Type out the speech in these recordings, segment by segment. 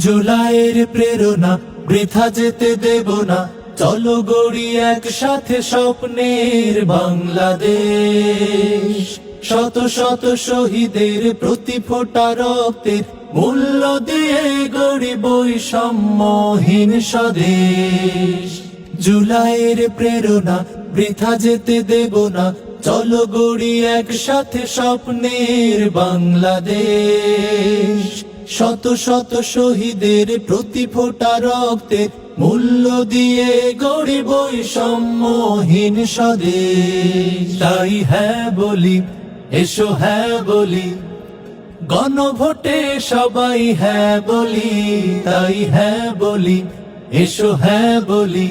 জুলাইয়ের প্রেরণা বৃথা যেতে দেব না, চলো গড়ি একসাথে স্বপ্নের বাংলাদেশ। শত শত শহীদের প্রতি ফোঁটা রক্তের মূল্য দিয়ে গড়ি বৈষম্যহীন স্বদেশ। জুলাইয়ের প্রেরণা বৃথা যেতে দেব না, চলো গড়ি একসাথে স্বপ্নের বাংলাদেশ। শত শত শহীদের প্রতি ফোঁটা রক্তের মূল্য দিয়ে গড়ি বৈষম্যহীন স্বদেশ। তাই হ্যাঁ বলি, এসো হ্যাঁ বলি, গণভোটে সবাই হ্যাঁ বলি। তাই হ্যাঁ বলি, এসো হ্যাঁ বলি,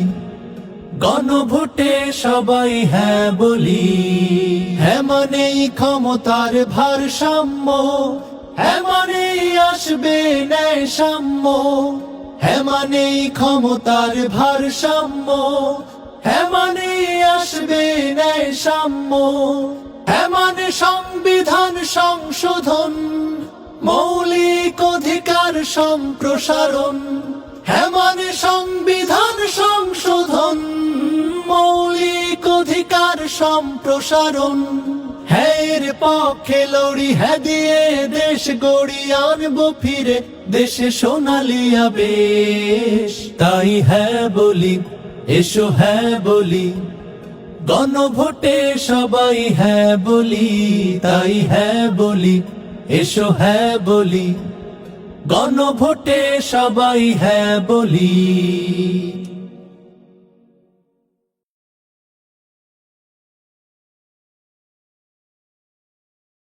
গণভোটে সবাই হ্যাঁ বলি। হ্যাঁ মানেই ক্ষমতার ভারসাম্য, হ্যাঁ মানেই আসবে ন্যায় সাম্য। হ্যাঁ মানেই ক্ষমতার ভারসাম্য, হ্যাঁ মানেই আসবে ন্যায় সাম্য। হ্যাঁ মানে সংবিধান সংশোধন, মৌলিক অধিকার সম্প্রসারণ। হ্যাঁ মানে সংবিধান সংশোধন, মৌলিক অধিকার সম্প্রসারণ। হ্যাঁ এর পক্ষে লড়ি, হ্যাঁ দিয়ে দেশ গড়ি আনবো ফিরে দেশে সোনালী আবেশ। তাই হ্যাঁ বলি, এসো হ্যাঁ বলি, গণভোটে সবাই হ্যাঁ বলি। তাই হ্যাঁ বলি, এসো হ্যাঁ বলি, গণভোটে সবাই হ্যাঁ বলি।